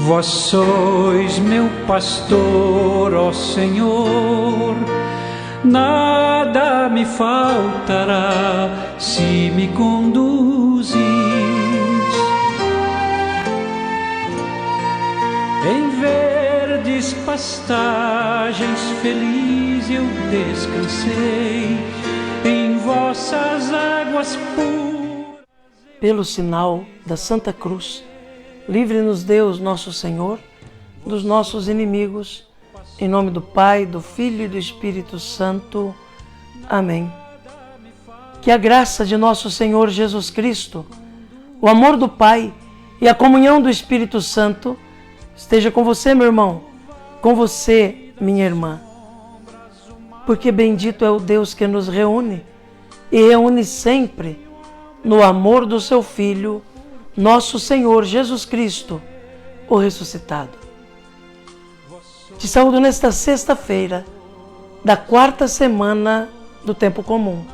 Vós sois meu pastor, ó Senhor, nada me faltará se me conduzis. Em verdes pastagens feliz eu descansei, em vossas águas puras. Pelo sinal da Santa Cruz, livre-nos Deus, nosso Senhor, dos nossos inimigos. Em nome do Pai, do Filho e do Espírito Santo. Amém. Que a graça de nosso Senhor Jesus Cristo, o amor do Pai e a comunhão do Espírito Santo esteja com você, meu irmão, com você, minha irmã. Porque bendito é o Deus que nos reúne e reúne sempre no amor do seu Filho, nosso Senhor Jesus Cristo, o ressuscitado. Te saúdo nesta sexta-feira da 4ª semana do tempo comum,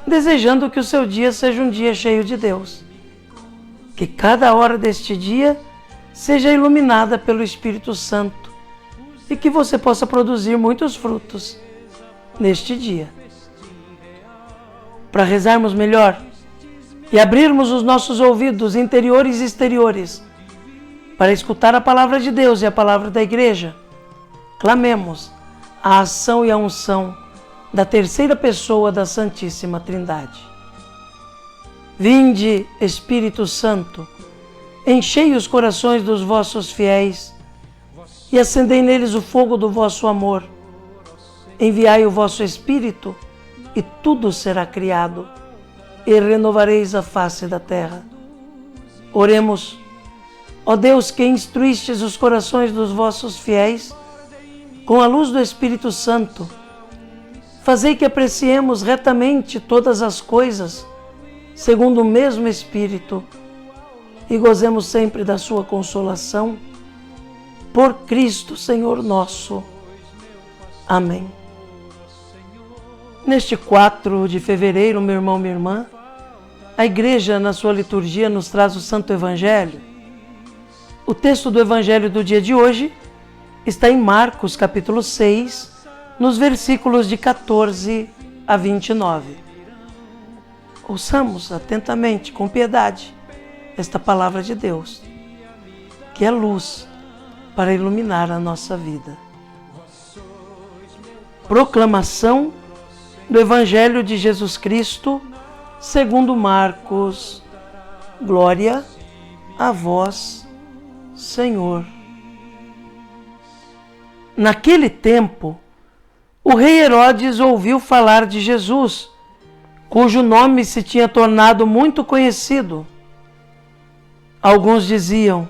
desejando que o seu dia seja um dia cheio de Deus. Que cada hora deste dia seja iluminada pelo Espírito Santo e que você possa produzir muitos frutos neste dia. Para rezarmos melhor e abrirmos os nossos ouvidos interiores e exteriores para escutar a palavra de Deus e a palavra da Igreja, clamemos a ação e a unção da terceira pessoa da Santíssima Trindade. Vinde, Espírito Santo, enchei os corações dos vossos fiéis e acendei neles o fogo do vosso amor. Enviai o vosso Espírito e tudo será criado e renovareis a face da terra. Oremos. Ó Deus, que instruístes os corações dos vossos fiéis com a luz do Espírito Santo, fazei que apreciemos retamente todas as coisas segundo o mesmo Espírito e gozemos sempre da sua consolação. Por Cristo, Senhor nosso. Amém. Neste 4 de fevereiro, meu irmão, minha irmã, a Igreja, na sua liturgia, nos traz o Santo Evangelho. O texto do Evangelho do dia de hoje está em Marcos, capítulo 6, nos versículos de 14 a 29. Ouçamos atentamente, com piedade, esta palavra de Deus, que é luz para iluminar a nossa vida. Proclamação do Evangelho de Jesus Cristo, segundo Marcos. Glória a vós, Senhor. Naquele tempo, o rei Herodes ouviu falar de Jesus, cujo nome se tinha tornado muito conhecido. Alguns diziam: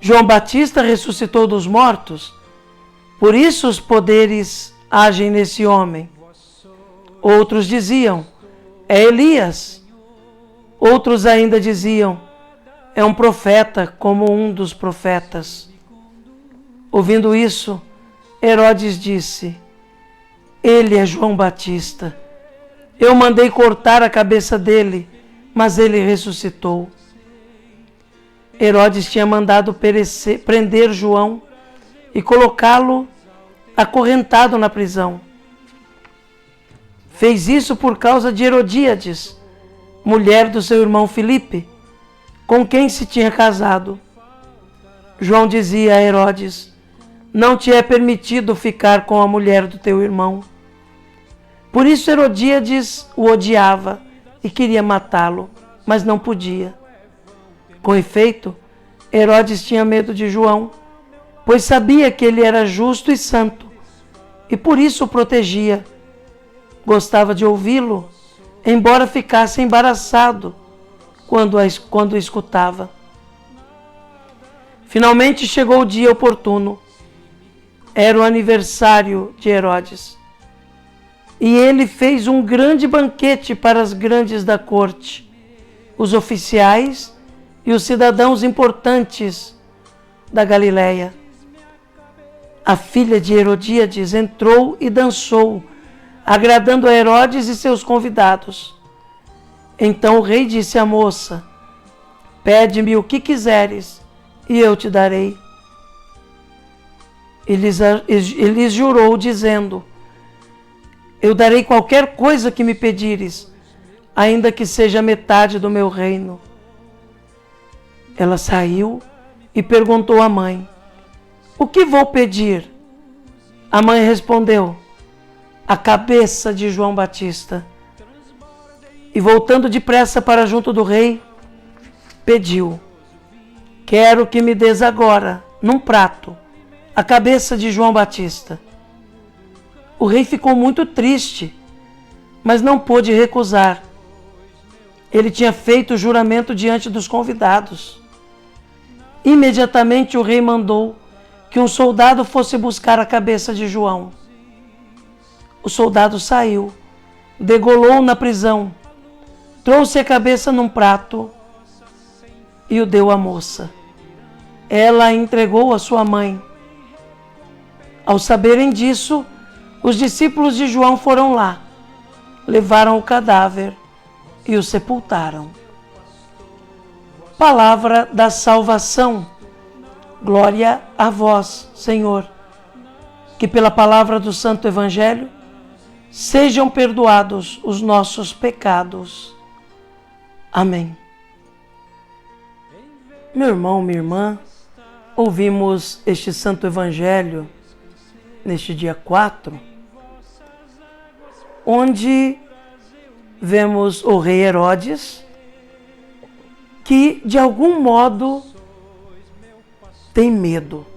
João Batista ressuscitou dos mortos, por isso os poderes agem nesse homem. Outros diziam: é Elias. Outros ainda diziam: é um profeta, como um dos profetas. Ouvindo isso, Herodes disse: ele é João Batista. Eu mandei cortar a cabeça dele, mas ele ressuscitou. Herodes tinha mandado prender João e colocá-lo acorrentado na prisão. Fez isso por causa de Herodíades, mulher do seu irmão Filipe, com quem se tinha casado. João dizia a Herodes: não te é permitido ficar com a mulher do teu irmão. Por isso Herodíades o odiava e queria matá-lo, mas não podia. Com efeito, Herodes tinha medo de João, pois sabia que ele era justo e santo, e por isso o protegia. Gostava de ouvi-lo, embora ficasse embaraçado quando o escutava. Finalmente chegou o dia oportuno. Era o aniversário de Herodes. E ele fez um grande banquete para as grandes da corte, os oficiais e os cidadãos importantes da Galileia. A filha de Herodíades entrou e dançou, agradando a Herodes e seus convidados. Então o rei disse à moça: pede-me o que quiseres e eu te darei. Ele jurou, dizendo: eu darei qualquer coisa que me pedires, ainda que seja metade do meu reino. Ela saiu e perguntou à mãe: o que vou pedir? A mãe respondeu: a cabeça de João Batista. E voltando depressa para junto do rei, pediu: quero que me des agora, num prato, a cabeça de João Batista. O rei ficou muito triste, mas não pôde recusar. Ele tinha feito o juramento diante dos convidados. Imediatamente o rei mandou que um soldado fosse buscar a cabeça de João. O soldado saiu, degolou na prisão, trouxe a cabeça num prato e o deu à moça. Ela a entregou à sua mãe. Ao saberem disso, os discípulos de João foram lá, levaram o cadáver e o sepultaram. Palavra da salvação. Glória a vós, Senhor. Que pela palavra do Santo Evangelho sejam perdoados os nossos pecados. Amém. Meu irmão, minha irmã, ouvimos este Santo Evangelho neste dia 4, onde vemos o rei Herodes, que de algum modo tem medo.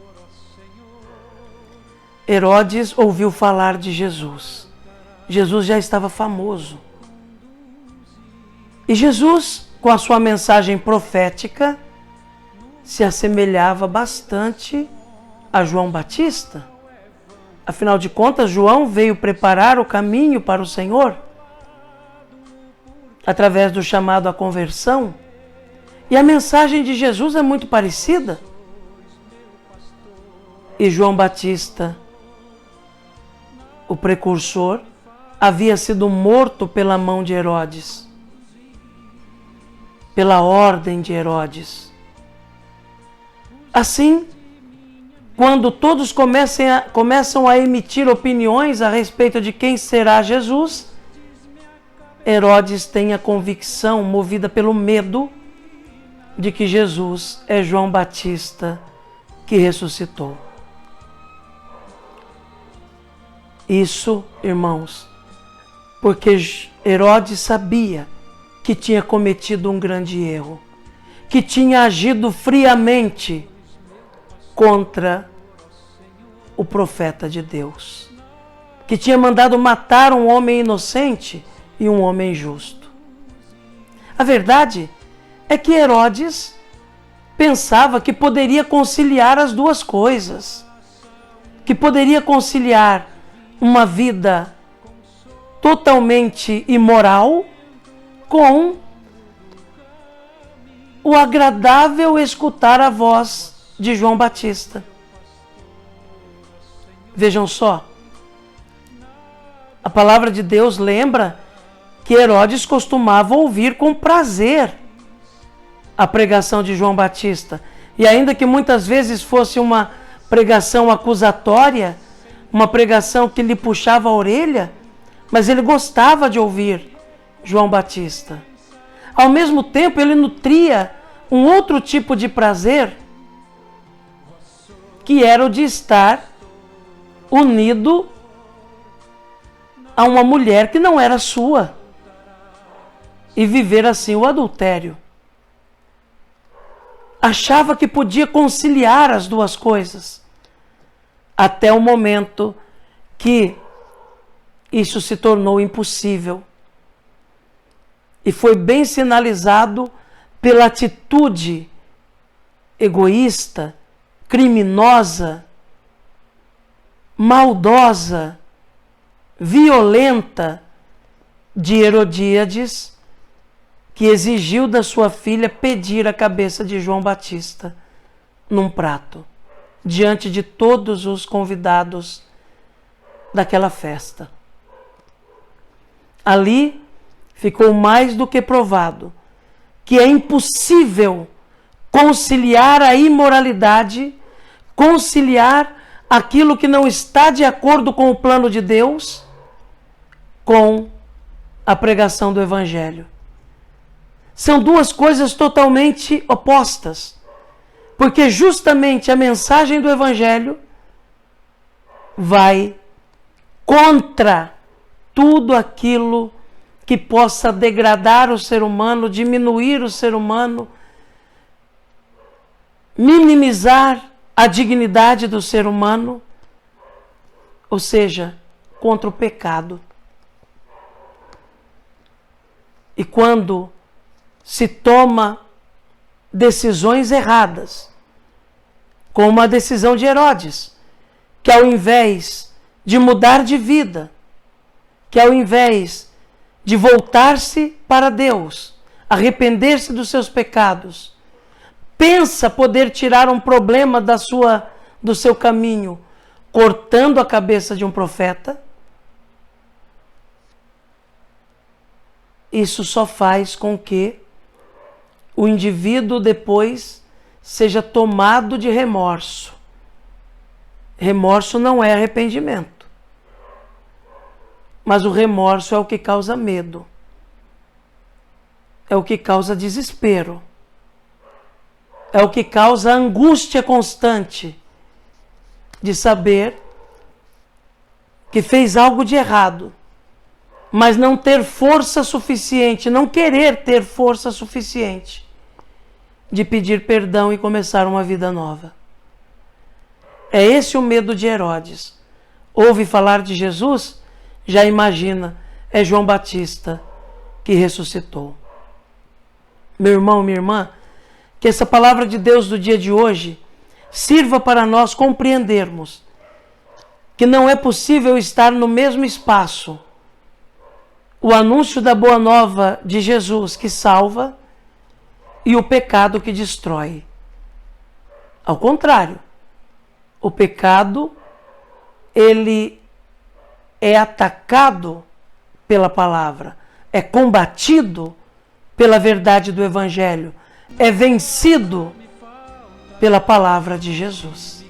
Herodes ouviu falar de Jesus. Jesus já estava famoso. E Jesus, com a sua mensagem profética, se assemelhava bastante a João Batista. Afinal de contas, João veio preparar o caminho para o Senhor, através do chamado à conversão. E a mensagem de Jesus é muito parecida. E João Batista, o precursor, havia sido morto pela mão de Herodes, pela ordem de Herodes. Assim, quando todos começam a emitir opiniões a respeito de quem será Jesus, Herodes tem a convicção, movida pelo medo, de que Jesus é João Batista que ressuscitou. Isso, irmãos, porque Herodes sabia que tinha cometido um grande erro, que tinha agido friamente contra o profeta de Deus, que tinha mandado matar um homem inocente e um homem justo. A verdade é que Herodes pensava que poderia conciliar as duas coisas, que poderia conciliar uma vida totalmente imoral com o agradável escutar a voz de João Batista. Vejam só, a palavra de Deus lembra que Herodes costumava ouvir com prazer a pregação de João Batista. E ainda que muitas vezes fosse uma pregação acusatória, uma pregação que lhe puxava a orelha, mas ele gostava de ouvir João Batista. Ao mesmo tempo, ele nutria um outro tipo de prazer, que era o de estar unido a uma mulher que não era sua e viver assim o adultério. Achava que podia conciliar as duas coisas, até o momento que isso se tornou impossível. E foi bem sinalizado pela atitude egoísta, criminosa, maldosa, violenta de Herodíades, que exigiu da sua filha pedir a cabeça de João Batista num prato, diante de todos os convidados daquela festa. Ali ficou mais do que provado que é impossível conciliar a imoralidade, conciliar aquilo que não está de acordo com o plano de Deus com a pregação do Evangelho. São duas coisas totalmente opostas, porque justamente a mensagem do Evangelho vai contra tudo aquilo que possa degradar o ser humano, diminuir o ser humano, minimizar a dignidade do ser humano, ou seja, contra o pecado. E quando se toma decisões erradas, como a decisão de Herodes, que ao invés de mudar de vida, que ao invés de voltar-se para Deus, arrepender-se dos seus pecados, pensa poder tirar um problema do seu caminho, cortando a cabeça de um profeta, isso só faz com que o indivíduo depois seja tomado de remorso. Remorso não é arrependimento, mas o remorso é o que causa medo, é o que causa desespero, é o que causa angústia constante de saber que fez algo de errado, mas não ter força suficiente, não querer ter força suficiente de pedir perdão e começar uma vida nova. É esse o medo de Herodes. Ouve falar de Jesus, já imagina, é João Batista que ressuscitou. Meu irmão, minha irmã, que essa palavra de Deus do dia de hoje sirva para nós compreendermos que não é possível estar no mesmo espaço o anúncio da boa nova de Jesus que salva e o pecado que destrói. Ao contrário, o pecado, ele é atacado pela palavra, é combatido pela verdade do Evangelho, é vencido pela palavra de Jesus.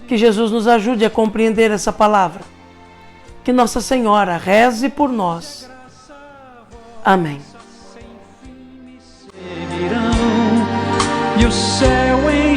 Que Jesus nos ajude a compreender essa palavra. Que Nossa Senhora reze por nós. Amém. E o céu em